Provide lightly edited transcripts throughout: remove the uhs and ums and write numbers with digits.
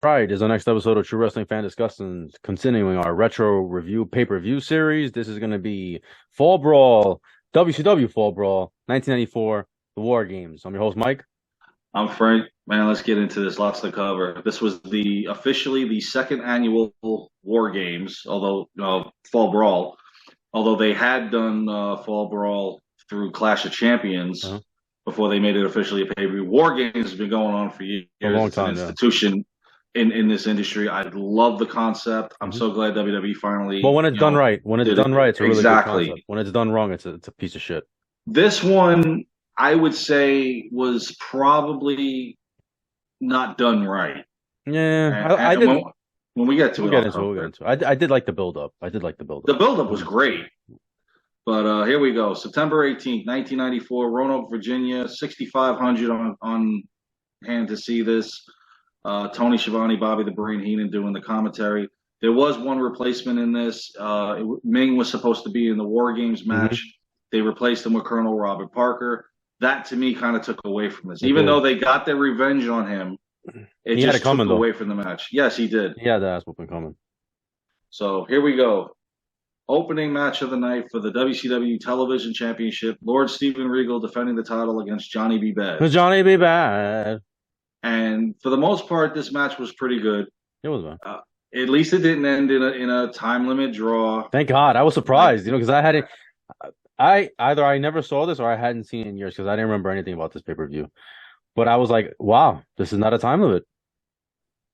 Right, this is our next episode of True Wrestling Fan Discussions, continuing our retro review pay-per-view series. This is going to be Fall Brawl, WCW Fall Brawl, 1994, the War Games. I'm your host, Mike. I'm Frank. Man, let's get into this. Lots to cover. This was officially the second annual War Games, although Fall Brawl. Although they had done Fall Brawl through Clash of Champions Uh-huh. before they made it officially a pay-per-view. War Games has been going on for years. A long It's an time, yeah. institution in this industry. I love the concept. I'm hmm so glad WWE But finally, when it's done right, did it. it's a really good Exactly. concept. When it's done wrong, it's a piece of shit. This one, I would say, was probably not done right. Yeah, And, I and did. when we get to We'll it, get I'll into it. We'll get cover it. into it. I did like the build-up. I did like the build-up. The buildup was Mhm. great. But here we go. September 18th, 1994, Roanoke, Virginia, 6,500 on hand to see this. Tony Schiavone, Bobby the Brain Heenan doing the commentary. There was one replacement in this. Ming was supposed to be in the War Games Mhm. match. They replaced him with Colonel Robert Parker. That, to me, kind of took away from this. It Even did. though they got their revenge on him, it He had it just took coming though. away from the match. Yes, he did. He had the ass whooping coming. So here we go. Opening match of the night for the WCW Television Championship. Lord Steven Regal defending the title against Johnny B. Bad. Johnny be bad. And for the most part, this match was pretty good. It was bad. At least it didn't end in a time limit draw. Thank God. I was Like, surprised, because I hadn't. I never saw this or I hadn't seen it in years because I didn't remember anything about this pay-per-view. But I was like, wow, this is not a time limit.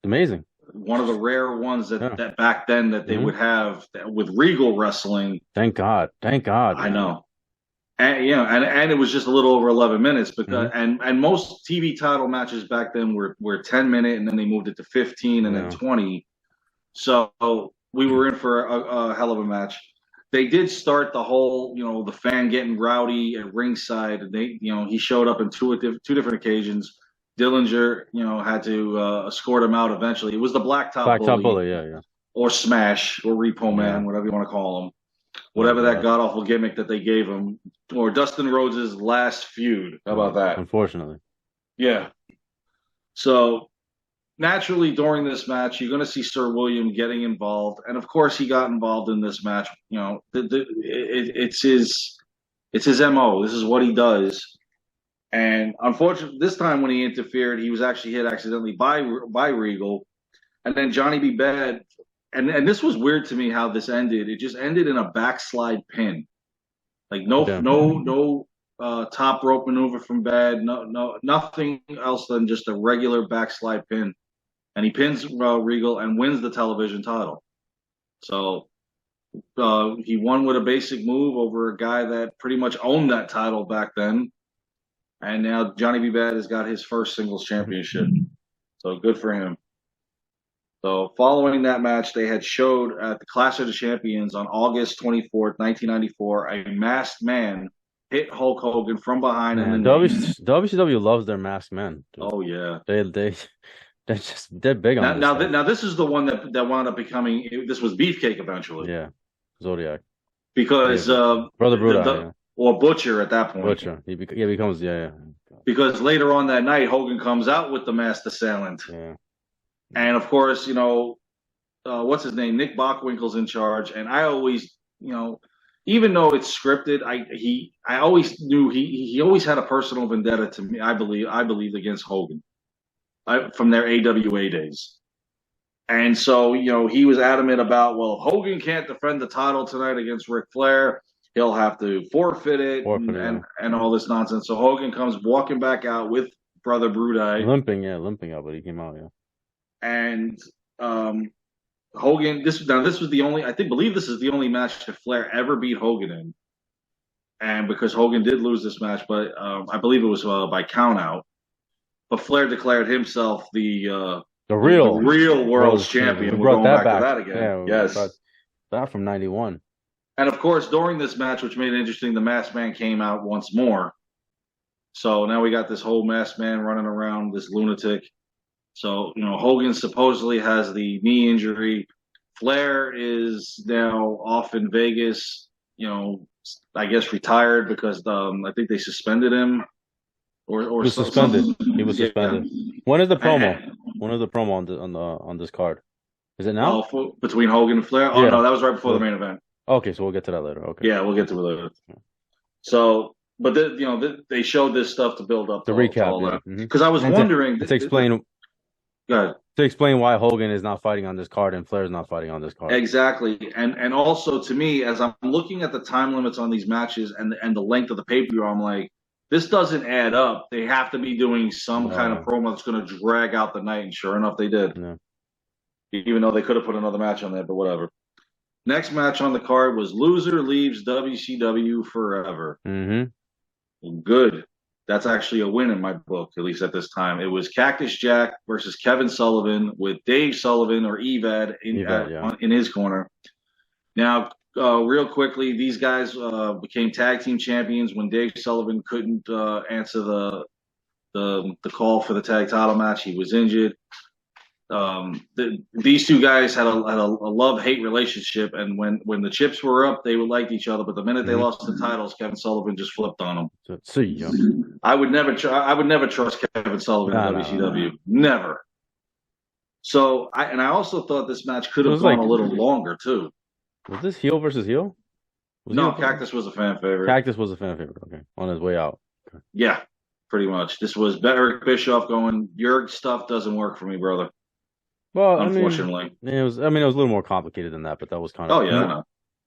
Amazing. one of the rare ones Yeah. that back then that they Mhm. would have with Regal wrestling. Thank God. Thank God, I man. know. And it was just a little over 11 minutes because Mhm. and most TV title matches back then were 10-minute, and then they moved it to 15 and then Yeah. 20. So we were in for a hell of a match. They did start the whole, the fan getting rowdy at ringside. He showed up in two different occasions. Dillinger, had to escort him out eventually. It was the Blacktop Blacktop Bully Bully, yeah. or Smash or Repo Yeah. Man, whatever you want to call him. Oh Whatever that God. god awful gimmick that they gave him, or Dustin Rhodes' last feud. How about that? Unfortunately. Yeah. So naturally, during this match, you're going to see Sir William getting involved, and of course, he got involved in this match. It's his mo. This is what he does. And unfortunately, this time when he interfered, he was actually hit accidentally by Regal, and then Johnny B. Bad. And this was weird to me how this ended. It just ended in a backslide pin, like Yeah. no top rope maneuver from Bad, nothing else than just a regular backslide pin, and he pins Regal and wins the television title. So he won with a basic move over a guy that pretty much owned that title back then, and now Johnny B. Bad has got his first singles championship. So good for him. So following that match, they had showed at the Clash of the Champions on August 24th, 1994, a masked man hit Hulk Hogan from behind in the Man, knee. WCW loves their masked men, dude. Oh yeah. They're big on this stuff. Now this is the one that wound up becoming. This was Beefcake eventually Yeah. Zodiac. because Brother Bruda, yeah. or Butcher at that point. Butcher. He becomes yeah. Because later on that night, Hogan comes out with the masked assailant, Yeah. and of course, what's his name? Nick Bockwinkel's in charge, and I always, even though it's scripted, I always knew he always had a personal vendetta to me. I believe against Hogan, from their AWA days, and so he was adamant about, well, if Hogan can't defend the title tonight against Ric Flair, he'll have to forfeit it, and all this nonsense. So Hogan comes walking back out with Brother Brudai, Limping out, but he came out, yeah. and Hogan. This was the only. Believe this is the only match that Flair ever beat Hogan in, and because Hogan did lose this match, but I believe it was by countout. But Flair declared himself the real world's champion. We We're brought going that back to back. that again. Yeah, Yes. that from 91. And of course, during this match, which made it interesting, the Masked Man came out once more. So now we got this whole Masked Man running around, this lunatic. So, Hogan supposedly has the knee injury. Flair is now off in Vegas, I guess retired because I think they suspended him. or He was suspended. He was yeah. suspended. When is the promo? And, When is the promo on this card? Is it now? between Hogan and Flair. Oh Yeah. no, that was right before the main event. Okay, so we'll get to that later. Okay. Yeah, we'll get to it later. So, but they showed this stuff to build up The to recap, all yeah. that. Mm-hmm. Because I was wondering to explain. Go ahead. To explain why Hogan is not fighting on this card and Flair's not fighting on this card. Exactly, and also to me, as I'm looking at the time limits on these matches and the length of the pay-per-view, I'm like, this doesn't add up. They have to be doing some kind of promo that's going to drag out the night, and sure enough, they did. Yeah. Even though they could have put another match on there, but whatever. Next match on the card was loser leaves WCW forever. Mm-hmm. Good. That's actually a win in my book, at least at this time. It was Cactus Jack versus Kevin Sullivan with Dave Sullivan or Evad in his corner. Now, real quickly, these guys became tag team champions when Dave Sullivan couldn't answer the call for the tag title match. He was injured. These two guys had a love-hate relationship, and when the chips were up, they liked each other. But the minute they lost the titles, Kevin Sullivan just flipped on them. I would never trust Kevin Sullivan in WCW. Never. So I also thought this match could have gone a little longer too. Was this heel versus heel? No, Cactus was a fan favorite. Cactus was a fan favorite. Okay, on his way out. Okay. Yeah, pretty much. This was Eric Bischoff going, your stuff doesn't work for me, brother. Well, unfortunately, it was a little more complicated than that, but that was kind of. Oh yeah.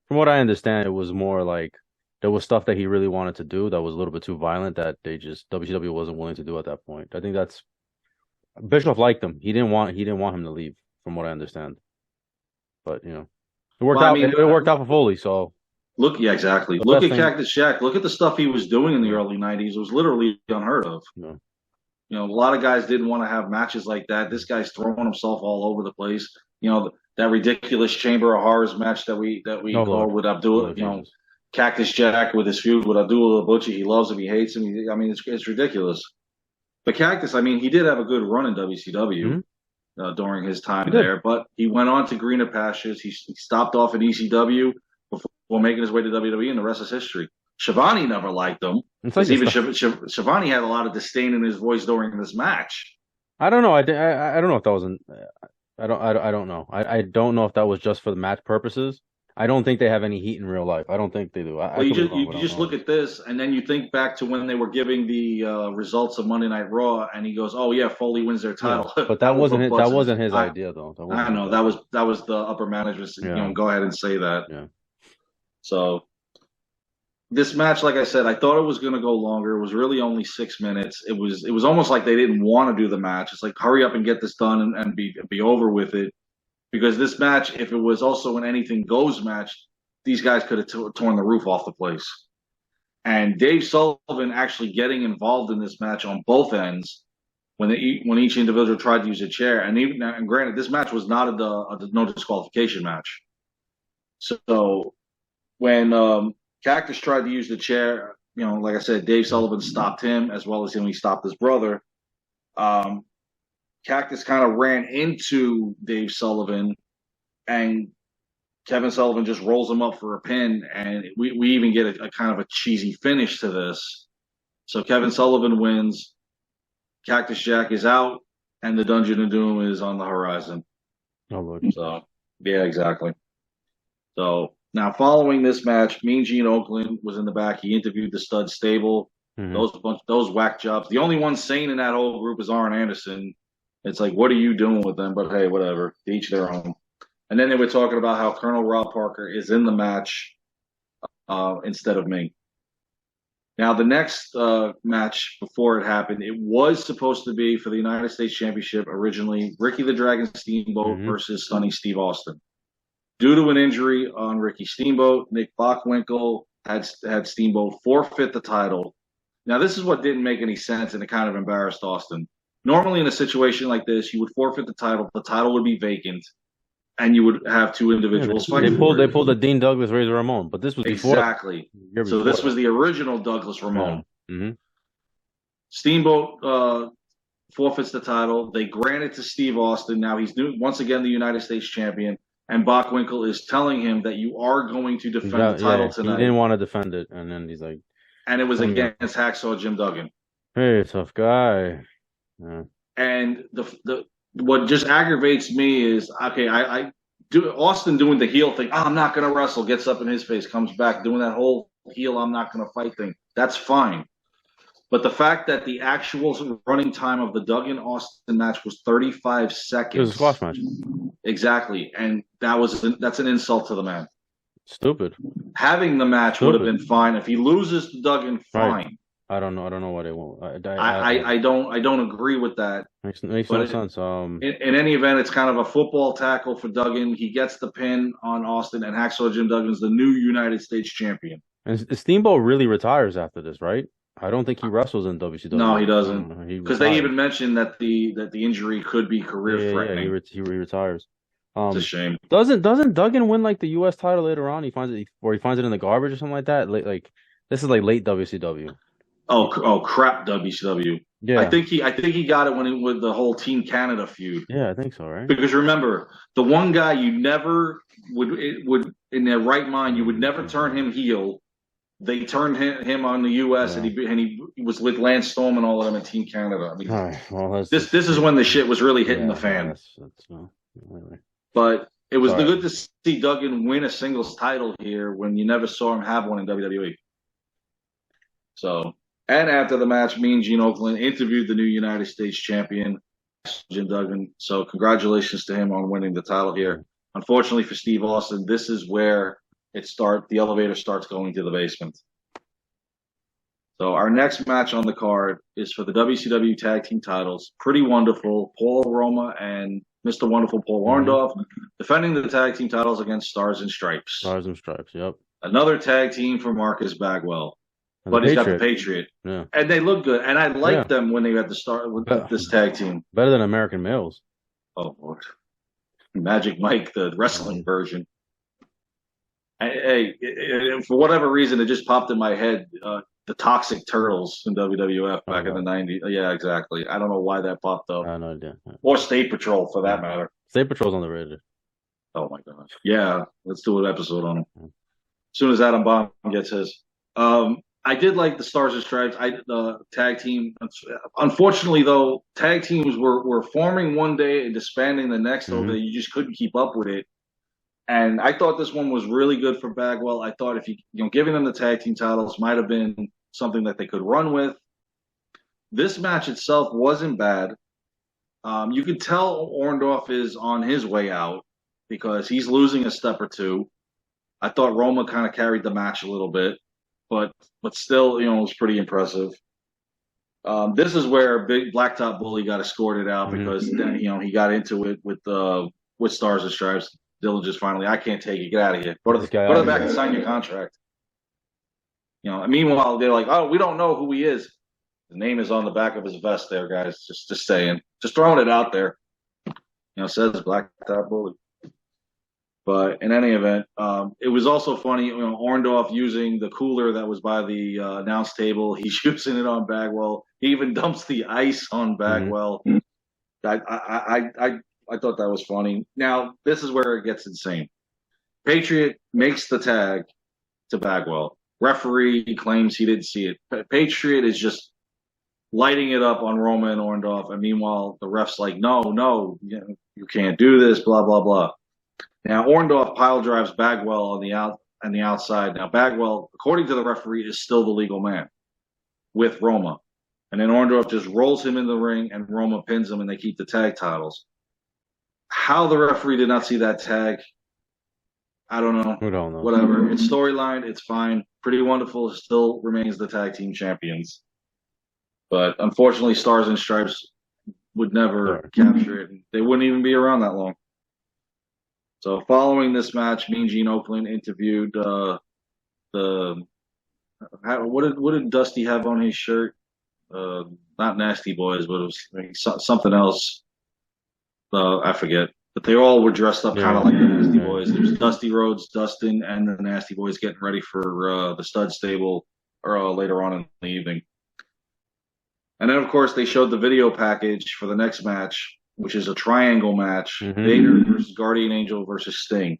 From what I understand, it was more like there was stuff that he really wanted to do that was a little bit too violent that WCW wasn't willing to do at that point. I think that's Bischoff liked him. He didn't want him to leave, from what I understand. But it worked out. It worked out for Foley. So exactly. Look at Cactus Jack. Look at the stuff he was doing in the early '90s. It was literally unheard of. No. A lot of guys didn't want to have matches like that. This guy's throwing himself all over the place. That ridiculous Chamber of Horrors match that we called with Abdullah. Cactus Jack with his feud with Abdullah the Butcher. He loves him. He hates him. It's ridiculous. But Cactus, he did have a good run in WCW during his time there. But he went on to greener pastures. He stopped off in ECW before making his way to WWE, and the rest is history. Shivani never liked him. Even Shivani had a lot of disdain in his voice during this match. I don't know. I don't know if that was I don't know. I don't know if that was just for the match purposes. I don't think they have any heat in real life. I don't think they do. You just look at this, and then you think back to when they were giving the results of Monday Night Raw, and he goes, "Oh yeah, Foley wins their title." Yeah, but that wasn't his idea, though. I know that was the upper management. Go ahead and say that. Yeah. So. This match, like I said, I thought it was going to go longer. It was really only 6 minutes. It was almost like they didn't want to do the match. It's like, hurry up and get this done and be over with it. Because this match, if it was also an anything goes match, these guys could have torn the roof off the place. And Dave Sullivan actually getting involved in this match on both ends when each individual tried to use a chair. And granted, this match was not a no disqualification match. So when Cactus tried to use the chair. Like I said, Dave Sullivan stopped him as well as he stopped his brother. Cactus kind of ran into Dave Sullivan, and Kevin Sullivan just rolls him up for a pin, and we even get a kind of a cheesy finish to this. So Kevin Sullivan wins. Cactus Jack is out, and the Dungeon of Doom is on the horizon. Oh, Lord. So, yeah, exactly. So. Now, following this match, Mean Gene Oakland was in the back. He interviewed the Stud Stable. Mm-hmm. Those whack jobs. The only one sane in that whole group is Arn Anderson. It's like, what are you doing with them? But hey, whatever. To each their own. And then they were talking about how Colonel Rob Parker is in the match instead of me. Now, the next match before it happened, it was supposed to be for the United States Championship originally. Ricky the Dragon Steamboat versus Sonny Steve Austin. Due to an injury on Ricky Steamboat, Nick Bockwinkel had Steamboat forfeit the title. Now, this is what didn't make any sense, and it kind of embarrassed Austin. Normally, in a situation like this, you would forfeit the title would be vacant, and you would have two individuals fighting. They pulled a Dean Douglas, Razor Ramon, but this was before. Exactly. So this was the original Douglas Ramon. Yeah. Mm-hmm. Steamboat forfeits the title. They grant it to Steve Austin. Now he's once again the United States champion. And Bockwinkel is telling him that you are going to defend the title tonight. He didn't want to defend it, and then he's like... And it was against Hacksaw Jim Duggan. Hey, tough guy. Yeah. And the what just aggravates me is okay. I do Austin doing the heel thing. Oh, I'm not going to wrestle. Gets up in his face, comes back doing that whole heel. I'm not going to fight thing. That's fine. But the fact that the actual running time of the Duggan Austin match was 35 It was a seconds squash match. exactly, and that's an insult to the man. Stupid. Having the match would have Stupid. been fine. If he loses to Duggan, Right. fine. I don't know. I don't know why they won't. I don't agree with that. Makes But no sense. in any event, it's kind of a football tackle for Duggan. He gets the pin on Austin, and Hacksaw Jim Duggan's the new United States champion. And Steamboat really retires after this, right? I don't think he wrestles in WCW. No, he doesn't, He because they retires. even mentioned that the injury could be career threatening. He retires. It's a shame. Doesn't Duggan win like the U.S. title later on? He finds it in the garbage or something like that. Like this is like late WCW. Oh crap, WCW. Yeah, I think he got it when he with the whole Team Canada feud. yeah, I think so, right? Because remember, the one guy you never would in their right mind you would never turn him heel. They turned him on the U.S. Yeah. and he was with Lance Storm and all of them in Team Canada. I mean, All right, well, this is when the shit was really hitting the fan. That's no, anyway. But it was Sorry. good to see Duggan win a singles title here when you never saw him have one in WWE. So, and after the match, me and Gene Oakland interviewed the new United States champion, Jim Duggan. So, congratulations to him on winning the title here. Unfortunately for Steve Austin, this is where the elevator starts going to the basement. So our next match on the card is for the WCW Tag Team titles. Pretty Wonderful, Paul Roma and Mr. Wonderful Paul Orndorff defending the tag team titles against Stars and Stripes. Stars and Stripes, yep. Another tag team for Marcus Bagwell. And But he's got the Patriot. Yeah. And they look good. And I like them when they got to start with this tag team. Better than American Males. Oh, Lord. Magic Mike, the wrestling version. Hey, for whatever reason, it just popped in my head. The Toxic Turtles in WWF back in the 90s. Yeah, exactly. I don't know why that popped up. I have no idea. Or State Patrol, for that matter. State Patrol's underrated. Oh, my gosh. Yeah, let's do an episode on him. As soon as Adam Bomb gets his. I did like the Stars and Stripes. Tag team. Unfortunately, though, tag teams were forming one day and disbanding the next over there. You just couldn't keep up with it. And I thought this one was really good for Bagwell. I thought if giving them the tag team titles might have been something that they could run with. This match itself wasn't bad. You could tell Orndorff is on his way out because he's losing a step or two. I thought Roma kind of carried the match a little bit, but still, it was pretty impressive. This is where Big Blacktop Bully got escorted out because he got into it with Stars and Stripes. Dylan just finally, I can't take it. Get out of here. Go to the back and sign your contract. Meanwhile, they're like, oh, we don't know who he is. The name is on the back of his vest there, guys. Just saying. Just throwing it out there. Says Blacktop Bully. But in any event, it was also funny, Orndorff using the cooler that was by the announce table. He's using it on Bagwell. He even dumps the ice on Bagwell. I thought that was funny. Now, this is where it gets insane. Patriot makes the tag to Bagwell. Referee claims he didn't see it. Patriot is just lighting it up on Roma and Orndorff. And meanwhile, the ref's like, no, you can't do this, blah, blah, blah. Now, Orndorff pile drives Bagwell on the outside. Now, Bagwell, according to the referee, is still the legal man with Roma. And then Orndorff just rolls him in the ring and Roma pins him and they keep the tag titles. How the referee did not see that tag, I don't know. We don't know. Whatever. It's storyline. It's fine. Pretty Wonderful still remains the tag team champions. But unfortunately, Stars and Stripes would never capture it. They wouldn't even be around that long. So following this match, me and Gene Oakland interviewed what did Dusty have on his shirt? Not Nasty Boys, but it was something else. I forget. But they all were dressed up kind of like the Nasty Boys. There's Dusty Rhodes, Dustin, and the Nasty Boys getting ready for the stud stable later on in the evening. And then, of course, they showed the video package for the next match, which is a triangle match. Vader versus Guardian Angel versus Sting.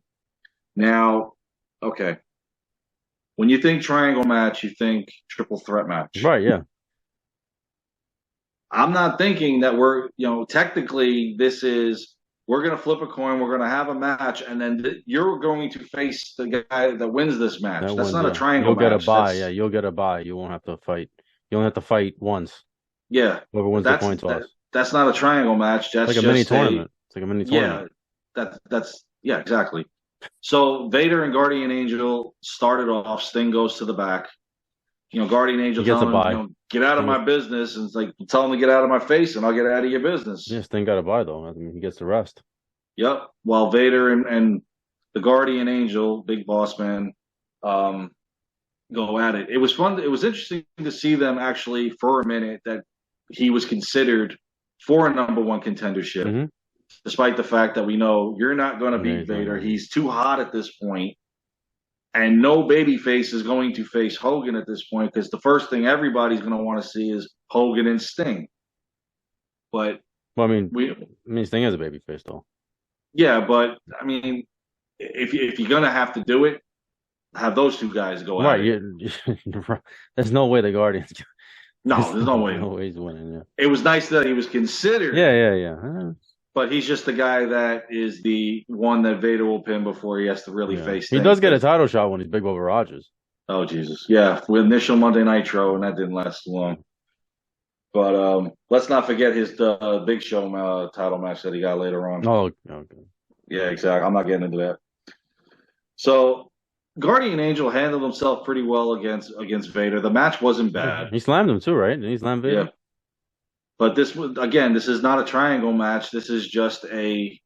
Now, okay. When you think triangle match, you think triple threat match. Right, yeah. I'm not thinking that technically this is we're going to flip a coin, we're going to have a match, and then you're going to face the guy that wins this match. That That's wins, not a yeah. triangle You'll get a match. bye. Yeah, you'll get a bye. You won't have to fight. You only have to fight once. Yeah, Whoever wins the coin toss. that's not a triangle match. It's That's like a mini just tournament. It's like a mini yeah. tournament. That's yeah, exactly. So Vader and Guardian Angel started off. Sting goes to the back. Guardian He Angel gets a telling him, bye. get out of my business, and it's like tell him to get out of my face, and I'll get out of your business. Yeah, Sting got a bye though. I mean, he gets the rest. Yep. While Vader and the Guardian Angel, Big Boss Man, um, go at it. It was fun. It was interesting to see them actually for a minute that he was considered for a number one contendership, despite the fact that we know you're not going to beat Vader. He's too hot at this point. And no babyface is going to face Hogan at this point because the first thing everybody's going to want to see is Hogan and Sting. But well, I mean, Sting has a babyface though. Yeah, but I mean, if you're going to have to do it, have those two guys go at it. There's no way the Guardians. No, there's no way. No way he's winning. Yeah. It was nice that he was considered. Yeah. But he's just the guy that is the one that Vader will pin before he has to really face. He does get a title shot when he's Big over Rogers. Oh Jesus, yeah, with initial Monday Nitro, and that didn't last too long. But let's not forget his Big Show title match that he got later on. Oh, okay. Yeah, exactly. I'm not getting into that. So Guardian Angel handled himself pretty well against Vader. The match wasn't bad. He slammed him too, right? Did he slam Vader? Yeah. But this is not a triangle match. This is just like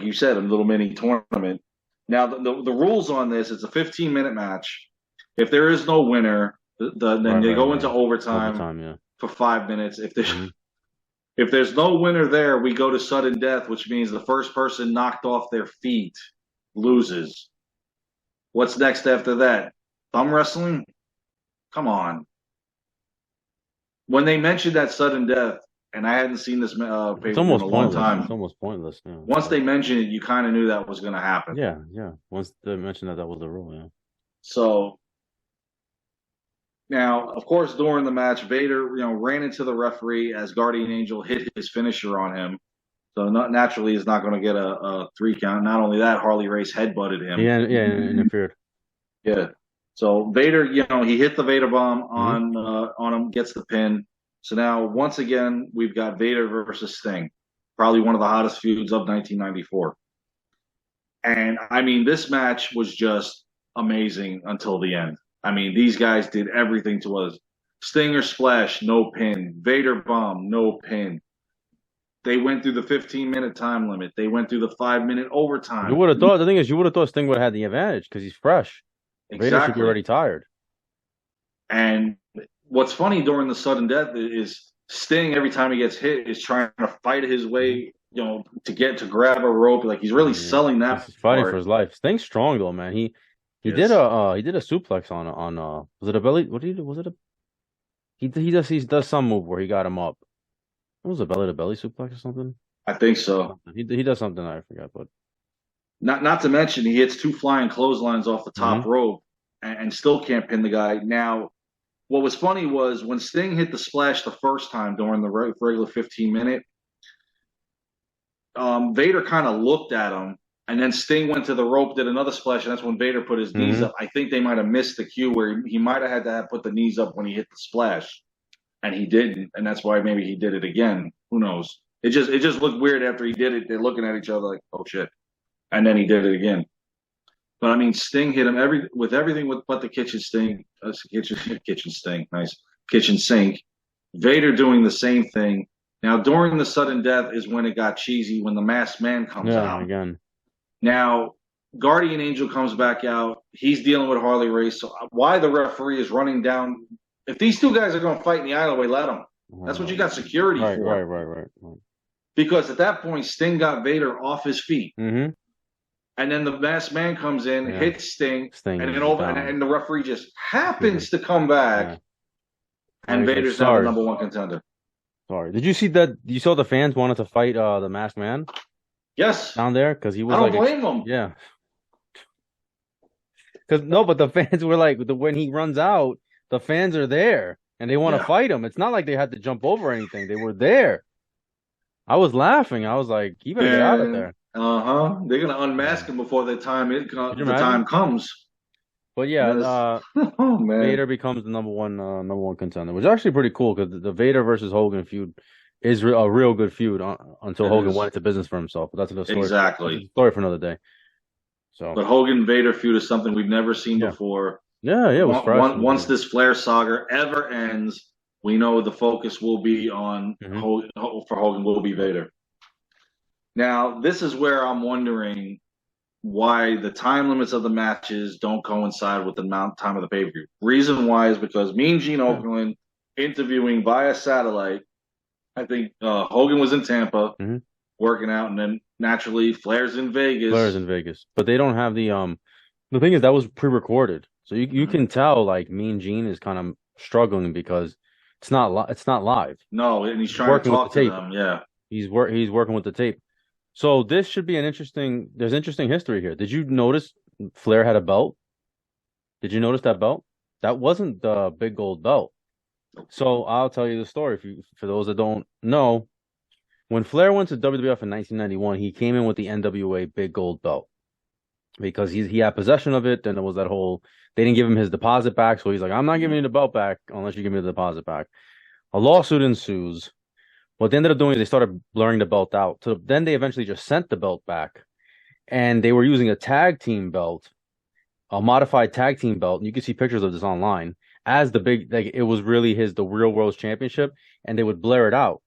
you said, a little mini tournament. Now, the rules on this, it's a 15-minute match. If there is no winner, then they go into overtime for 5 minutes. If there's no winner there, we go to sudden death, which means the first person knocked off their feet loses. What's next after that? Thumb wrestling? Come on. When they mentioned that sudden death, and I hadn't seen this paper in a long time. It's almost pointless. Yeah. Once they mentioned it, you kind of knew that was going to happen. Yeah. Once they mentioned that was the rule, yeah. So now, of course, during the match, Vader, ran into the referee as Guardian Angel hit his finisher on him. So naturally, he's not going to get a 3 count. Not only that, Harley Race headbutted him. Yeah, interfered. Yeah. So Vader, he hit the Vader bomb on him, gets the pin. So now, once again, we've got Vader versus Sting, probably one of the hottest feuds of 1994. And I mean, this match was just amazing until the end. I mean, these guys did everything to us. Stinger splash, no pin. Vader bomb, no pin. They went through the 15-minute time limit. They went through the 5-minute overtime. You would have thought. The thing is, you would have thought Sting would have had the advantage because he's fresh. Exactly. Vader should be already tired. And what's funny during the sudden death is Sting, every time he gets hit, is trying to fight his way, to grab a rope. Like he's really selling that. He's fighting for his life. Sting's strong though, man. He did a suplex on was it a belly? What did he do? Was it a? He does some move where he got him up. What was a belly to belly suplex or something? I think so. He does something I forgot, but not to mention he hits 2 flying clotheslines off the top rope and still can't pin the guy. Now, what was funny was when Sting hit the splash the first time during the regular 15-minute, Vader kind of looked at him, and then Sting went to the rope, did another splash, and that's when Vader put his knees up. I think they might have missed the cue where he might have had to put the knees up when he hit the splash. And he didn't, and that's why maybe he did it again. Who knows? It just looked weird after he did it. They're looking at each other like, oh shit, and then he did it again. But I mean, Sting hit him with everything but the kitchen sink. Nice kitchen sink. Vader doing the same thing. Now during the sudden death is when it got cheesy when the masked man comes out again. Now Guardian Angel comes back out. He's dealing with Harley Race. So why the referee is running down? If these two guys are going to fight in the alleyway, let them. That's what you got security for. Right. Because at that point, Sting got Vader off his feet. And then the masked man comes in, hits Sting and then and the referee just happens to come back. And Vader's now the number one contender. Sorry. Did you see that? You saw the fans wanted to fight the masked man? Yes. Down there? Because he was I don't blame them. Yeah. But the fans were like, when he runs out, the fans are there, and they want to fight him. It's not like they had to jump over anything. They were there. I was laughing. I was like, "You better get out of there." They're gonna unmask him before the time comes. But yeah, oh man, Vader becomes the number one contender, which is actually pretty cool because the Vader versus Hogan feud is a real good feud until Hogan went into business for himself. But that's another story. Exactly. That's a story for another day. So, but Hogan Vader feud is something we've never seen before. Yeah, it was fresh. Once this Flair saga ever ends, we know the focus will be on for Hogan will be Vader. Now, this is where I'm wondering why the time limits of the matches don't coincide with the time of the pay-per-view. Reason why is because Mean Gene Okerlund interviewing via satellite. I think Hogan was in Tampa working out, and then naturally Flair's in Vegas. But they don't have the thing is that was pre-recorded, so you can tell like Mean Gene is kind of struggling because it's not live. No, and he's trying to talk to them. Yeah, he's working with the tape. So this should be there's interesting history here. Did you notice Flair had a belt? Did you notice that belt? That wasn't the big gold belt. So I'll tell you the story for those that don't know. When Flair went to WWF in 1991, he came in with the NWA big gold belt because he had possession of it. And there was that whole, they didn't give him his deposit back. So he's like, I'm not giving you the belt back unless you give me the deposit back. A lawsuit ensues. What they ended up doing is they started blurring the belt out. So then they eventually just sent the belt back. And they were using a tag team belt, a modified tag team belt. And you can see pictures of this online as the big, like it was really the real world's championship. And they would blur it out.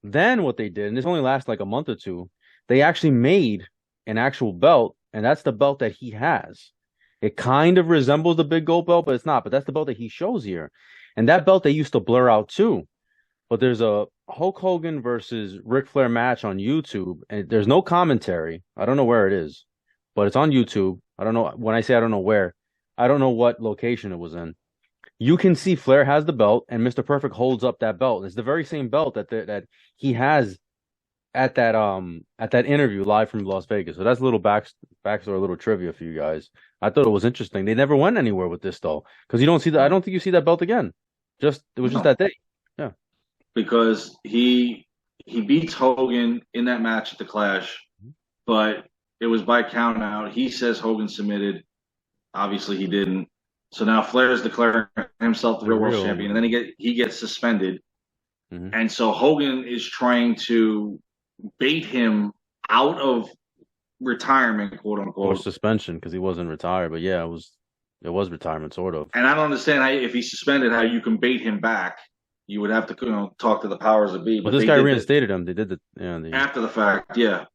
Then what they did, and this only lasts like a month or two, they actually made an actual belt. And that's the belt that he has. It kind of resembles the big gold belt, but it's not. But that's the belt that he shows here. And that belt they used to blur out too. But there's a Hulk Hogan versus Ric Flair match on YouTube, and there's no commentary. I don't know where it is, but it's on YouTube. I don't know. When I say I don't know where, I don't know what location it was in. You can see Flair has the belt, and Mr. Perfect holds up that belt. It's the very same belt that he has at that interview live from Las Vegas. So that's a little backstory, a little trivia for you guys. I thought it was interesting. They never went anywhere with this though, because you don't see that. I don't think you see that belt again. It was just that day. Yeah. Because he beats Hogan in that match at the Clash, but it was by count out. He says Hogan submitted. Obviously, he didn't. So now Flair is declaring himself the real world champion, and then he gets suspended. And so Hogan is trying to bait him out of retirement, quote unquote, or suspension, because he wasn't retired. But yeah, it was retirement, sort of. And I don't understand if he's suspended, how you can bait him back. You would have to talk to the powers that be. But this guy reinstated him. They did after the fact, yeah.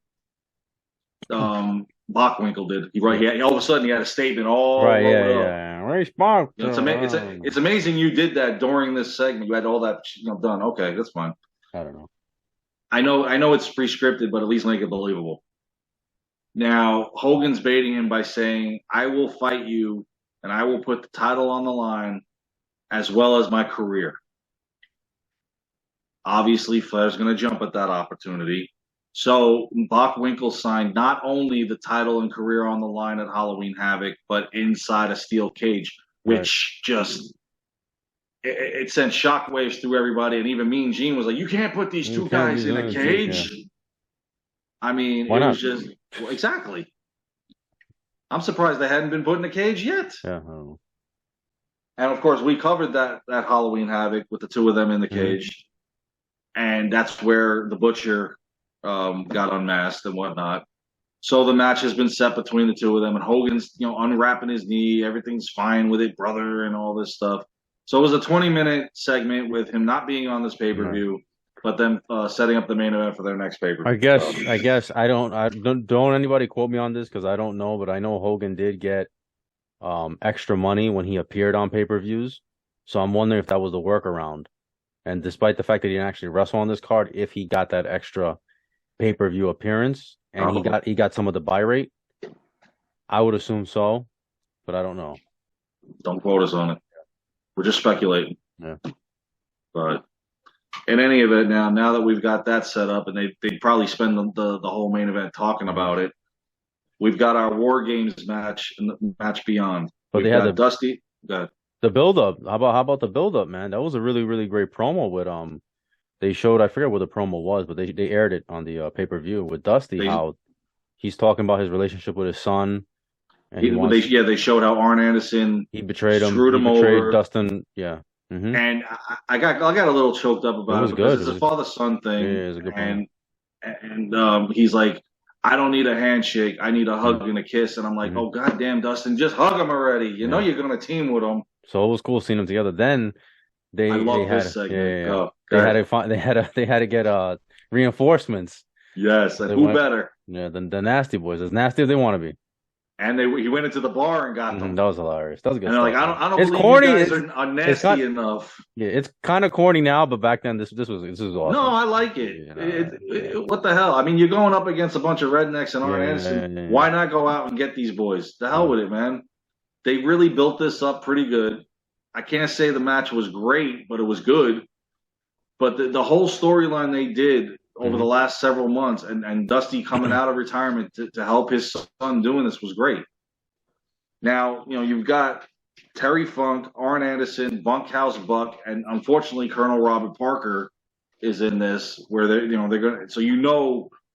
Bockwinkel did. He all of a sudden he had a statement all right. Yeah. It's amazing you did that during this segment. You had all that done. Okay, that's fine. I don't know. I know it's pre-scripted, but at least make it believable. Now Hogan's baiting him by saying, "I will fight you, and I will put the title on the line, as well as my career." Obviously, Flair's going to jump at that opportunity. So Bockwinkel signed not only the title and career on the line at Halloween Havoc, but inside a steel cage, which it sent shockwaves through everybody. And even Mean Gene was like, "You can't put these two guys in a cage." Yeah. I mean, was just exactly. I'm surprised they hadn't been put in a cage yet. Yeah, I don't know. And of course, we covered that Halloween Havoc with the two of them in the cage. And that's where the Butcher got unmasked and whatnot. So the match has been set between the two of them, and Hogan's unwrapping his knee. Everything's fine with it, brother, and all this stuff. So it was a 20-minute segment with him not being on this pay-per-view, but then setting up the main event for their next pay-per-view. I guess I don't anybody quote me on this because I don't know, but I know Hogan did get extra money when he appeared on pay-per-views. So I'm wondering if that was the workaround. And despite the fact that he didn't actually wrestle on this card, if he got that extra pay-per-view appearance and he got some of the buy rate, I would assume so, but I don't know. Don't quote us on it. We're just speculating. Yeah. But in any event, now that we've got that set up, and they'd probably spend the whole main event talking about it, we've got our War Games match and the match beyond. But they had Dusty. Go ahead. The build up. How about the build up, man? That was a really really great promo with they showed, I forget what the promo was, but they aired it on the pay-per-view with Dusty, They how he's talking about his relationship with his son and he they wants yeah they showed how Arn Anderson he betrayed him. screwed He him betrayed over, Dustin. Yeah. and I got a little choked up It about it was because good. it's a father son Yeah, thing, it was a good promo. and he's like, I don't need a handshake, I need a Mm-hmm. hug and a kiss, and I'm like, Mm-hmm. oh goddamn, Dustin, just hug him already. You know Yeah. you're gonna team with him. So it was cool seeing them together. Then I they love this had yeah, segment. yeah, yeah. Go, They okay. had to find they had to get reinforcements. Yes, So and they who went better? yeah, the nasty boys, as nasty as they want to be. And he went into the bar and got them. That was hilarious. That was good And they're like, stuff, man. I don't It's believe you corny. guys are It's nasty kind enough. yeah, it's kind of corny now, but back then this was No, awesome. I like it. You know, yeah, What the hell? I mean, you're going up against a bunch of rednecks and Arn yeah, yeah, Anderson. yeah, yeah. Why not go out and get these boys? The hell Yeah. with it, man. They really built this up pretty good. I can't say the match was great, but it was good. But the whole storyline they did over the Mhm. last several months, and Dusty coming out of retirement to help his son doing this was great. Now, you've got Terry Funk, Arn Anderson, Bunkhouse Buck, and unfortunately Colonel Robert Parker is in this, where they're gonna, so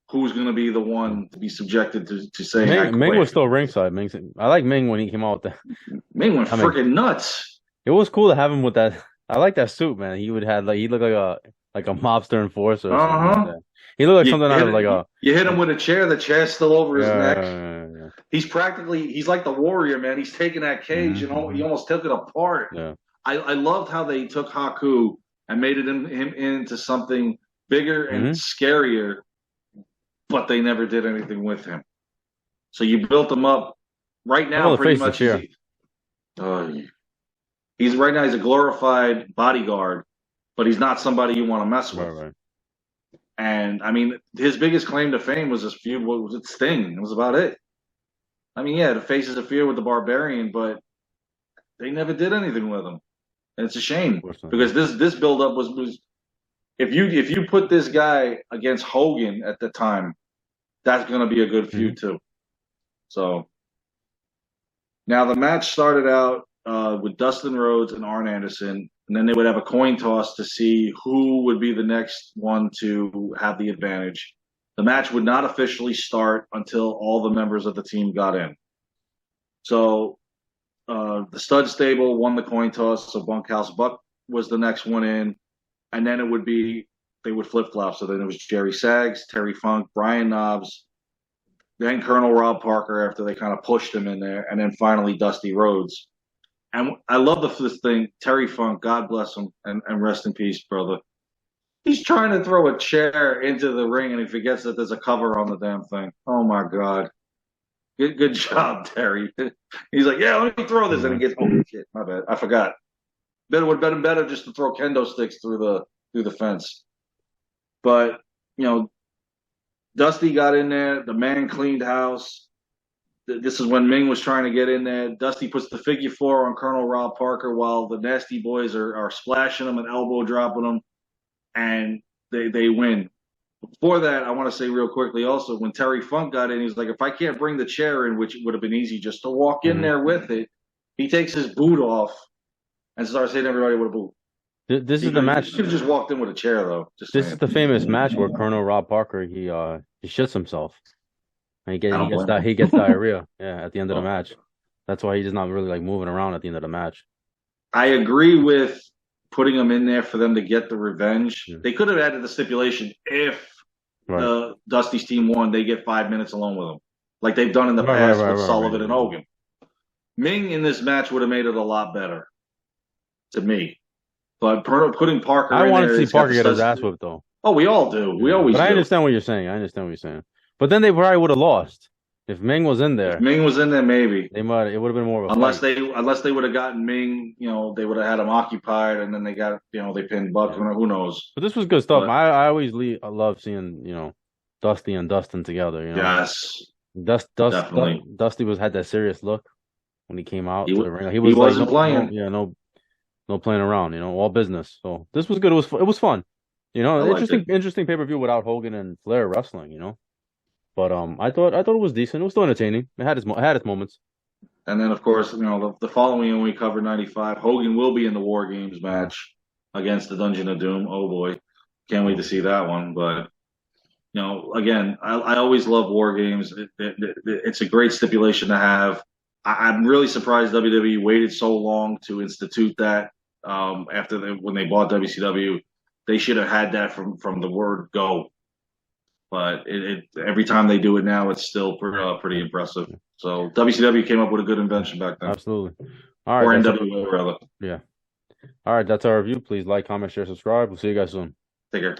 who's gonna be the one to be subjected to saying I Ming was quit. still ringside. I like Ming when he came out with the. Ming went I mean, freaking nuts. it was cool to have him with that. I like that suit, man. He would have he looked like a mobster enforcer or something like Uh-huh. that. He looked like You something out hit of like it, a you hit him with a chair, the chair's still over his neck. yeah. He's like the warrior, man. He's taking that cage and he Mm-hmm. almost took it apart. Yeah. I loved how they took Haku and made him into something bigger and Mm-hmm. scarier, but they never did anything with him. So you built him up. Right now, Well, the pretty face of much fear. he's right now he's a glorified bodyguard, but he's not somebody you want to mess with. Right. And I mean, his biggest claim to fame was this feud with Sting. It was about it. I mean, yeah, the faces of fear with the Barbarian, but they never did anything with him, and it's a shame Of course not. because this build up was if you put this guy against Hogan at the time, that's going to be a good feud too. So now the match started out with Dustin Rhodes and Arn Anderson, and then they would have a coin toss to see who would be the next one to have the advantage. The match would not officially start until all the members of the team got in. So the stud stable won the coin toss, so Bunkhouse Buck was the next one in, and then they would flip flop. So then it was Jerry Sags, Terry Funk, Brian Knobbs, then Colonel Rob Parker after they kind of pushed him in there, and then finally Dusty Rhodes. And I love this thing, Terry Funk, God bless him, and rest in peace, brother. He's trying to throw a chair into the ring, and he forgets that there's a cover on the damn thing. Oh my God. Good job, Terry. He's like, yeah, let me throw this, and he gets, oh shit, my bad, I forgot. It would have been better just to throw kendo sticks through the fence. But Dusty got in there. The man cleaned house. This is when Ming was trying to get in there. Dusty puts the figure four on Colonel Rob Parker while the Nasty Boys are splashing him and elbow dropping him, and they win. Before that, I want to say real quickly also, when Terry Funk got in, he's like, if I can't bring the chair in, which would have been easy just to walk in there with it, he takes his boot off and starts hitting everybody with a boot. This is the match. He should have just walked in with a chair, though. This is the famous match where Colonel Rob Parker he shits himself and he gets diarrhea. Yeah, at the end of the match. That's why he's not really like moving around at the end of the match. I agree with putting him in there for them to get the revenge. Yeah. They could have added the stipulation if the Dusty's team won, they get 5 minutes alone with him, like they've done in the past with Sullivan and Hogan. Ming in this match would have made it a lot better to me. But putting Parker I in want there, to see Parker get his ass whipped, though. Oh, we all do. We always do. I understand what you're saying. But then they probably would have lost. If Ming was in there. If Ming was in there, maybe. It would have been more of a unless fight. they would have gotten Ming, they would have had him occupied, and then they got, they pinned Buck, who knows. But this was good stuff. I always love seeing, Dusty and Dustin together, Yes. Definitely. Dusty had that serious look when he came out to the ring. He wasn't playing. No playing around, all business. So this was good. It was fun. Interesting pay-per-view without Hogan and Flair wrestling, But I thought it was decent. It was still entertaining. It had its moments. And then, of course, the following when we cover 95, Hogan will be in the War Games match against the Dungeon of Doom. Oh boy, can't wait to see that one. But again, I always love War Games. It's a great stipulation to have. I'm really surprised WWE waited so long to institute that. When they bought WCW, they should have had that from the word go. But every time they do it now, it's still pretty impressive. So WCW came up with a good invention back then. Absolutely. All right. Or NWO, rather. Yeah. All right. That's our review. Please like, comment, share, subscribe. We'll see you guys soon. Take care.